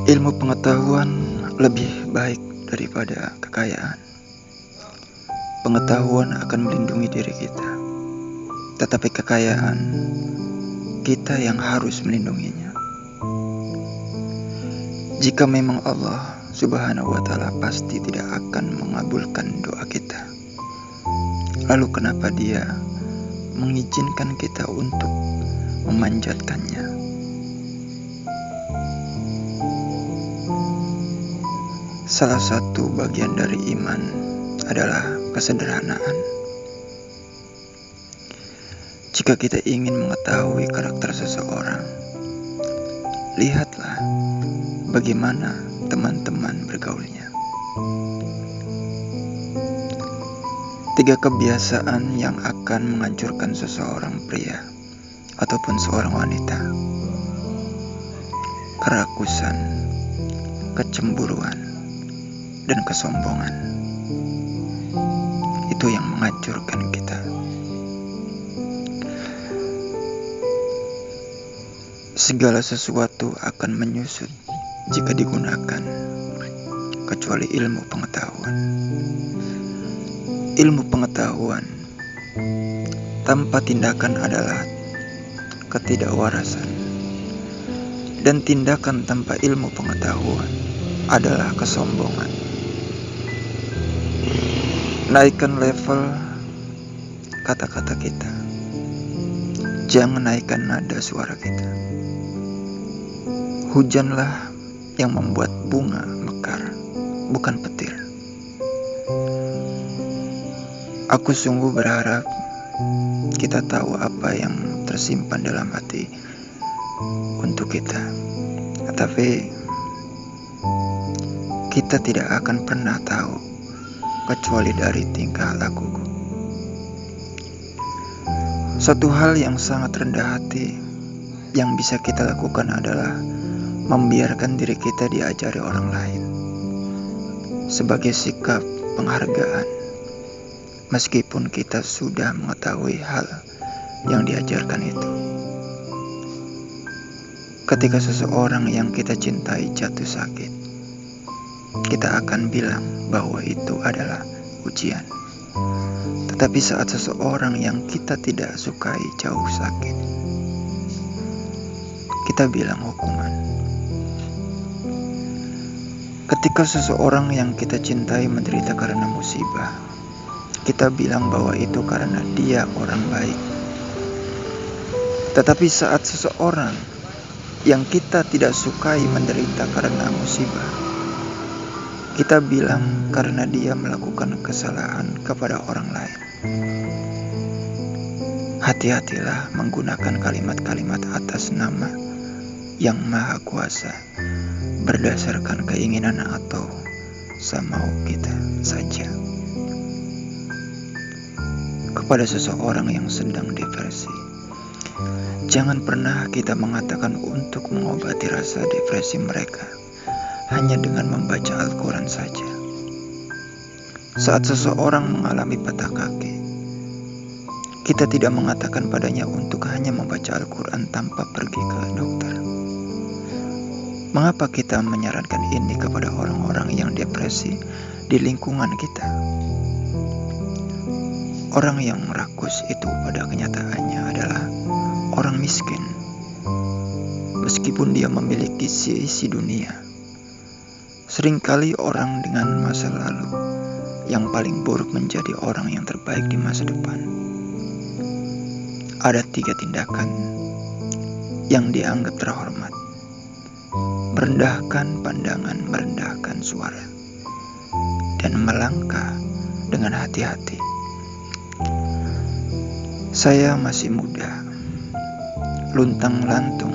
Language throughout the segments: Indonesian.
Ilmu pengetahuan lebih baik daripada kekayaan. Pengetahuan akan melindungi diri kita, tetapi kekayaan kita yang harus melindunginya. Jika memang Allah Subhanahu wa Ta'ala pasti tidak akan mengabulkan doa kita, lalu kenapa Dia mengizinkan kita untuk memanjatkannya? Salah satu bagian dari iman adalah kesederhanaan. Jika kita ingin mengetahui karakter seseorang, lihatlah bagaimana teman-teman bergaulnya. 3 kebiasaan yang akan menghancurkan seseorang pria ataupun seorang wanita: kerakusan, kecemburuan, dan kesombongan. Itu yang menghancurkan kita. Segala sesuatu akan menyusut jika digunakan, kecuali ilmu pengetahuan. Ilmu pengetahuan tanpa tindakan adalah ketidakwarasan, dan tindakan tanpa ilmu pengetahuan adalah kesombongan. Naikkan level kata-kata kita, jangan naikkan nada suara kita. Hujanlah yang membuat bunga mekar, bukan petir. Aku sungguh berharap kita tahu apa yang tersimpan dalam hati untuk kita, tetapi kita tidak akan pernah tahu kecuali dari tingkah lakuku. Satu hal yang sangat rendah hati yang bisa kita lakukan adalah membiarkan diri kita diajari orang lain sebagai sikap penghargaan, meskipun kita sudah mengetahui hal yang diajarkan itu. Ketika seseorang yang kita cintai jatuh sakit, kita akan bilang bahwa itu adalah ujian. Tetapi saat seseorang yang kita tidak sukai jauh sakit, kita bilang hukuman. Ketika seseorang yang kita cintai menderita karena musibah, kita bilang bahwa itu karena dia orang baik. Tetapi saat seseorang yang kita tidak sukai menderita karena musibah, kita bilang karena dia melakukan kesalahan kepada orang lain. Hati-hatilah menggunakan kalimat-kalimat atas nama Yang Maha Kuasa berdasarkan keinginan atau semau kita saja. Kepada seseorang yang sedang depresi, jangan pernah kita mengatakan untuk mengobati rasa depresi mereka hanya dengan membaca Al-Quran saja. Saat seseorang mengalami patah kaki, kita tidak mengatakan padanya untuk hanya membaca Al-Quran tanpa pergi ke dokter. Mengapa kita menyarankan ini kepada orang-orang yang depresi di lingkungan kita? Orang yang rakus itu pada kenyataannya adalah orang miskin, meskipun dia memiliki seisi dunia. Seringkali orang dengan masa lalu yang paling buruk menjadi orang yang terbaik di masa depan. Ada 3 tindakan yang dianggap terhormat: merendahkan pandangan, merendahkan suara, dan melangkah dengan hati-hati. Saya masih muda, luntang-lantung,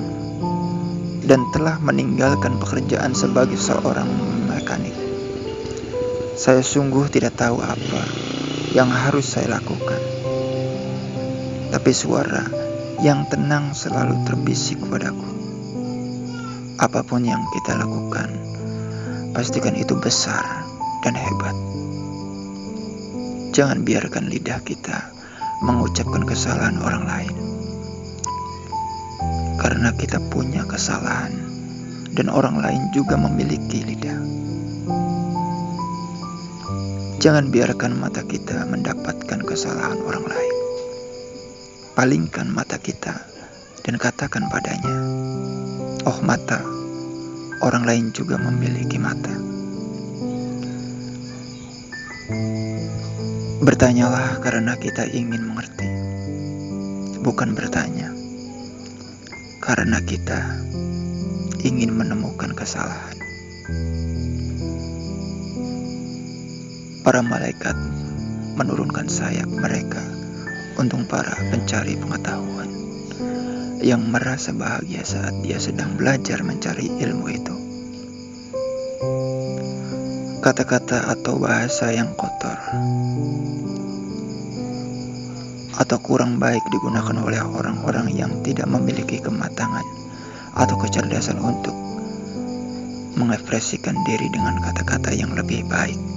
dan telah meninggalkan pekerjaan sebagai seorang mekanik. Saya sungguh tidak tahu apa yang harus saya lakukan. Tapi suara yang tenang selalu terbisik padaku. Apapun yang kita lakukan, pastikan itu besar dan hebat. Jangan biarkan lidah kita mengucapkan kesalahan orang lain. Karena kita punya kesalahan dan orang lain juga memiliki lidah. Jangan biarkan mata kita mendapatkan kesalahan orang lain. Palingkan mata kita dan katakan padanya, "Oh mata, orang lain juga memiliki mata." Bertanyalah karena kita ingin mengerti, bukan bertanya karena kita ingin menemukan kesalahan. Para malaikat menurunkan sayap mereka untuk para pencari pengetahuan yang merasa bahagia saat dia sedang belajar mencari ilmu itu. Kata-kata atau bahasa yang kotor atau kurang baik digunakan oleh orang-orang yang tidak memiliki kematangan atau kecerdasan untuk mengekspresikan diri dengan kata-kata yang lebih baik.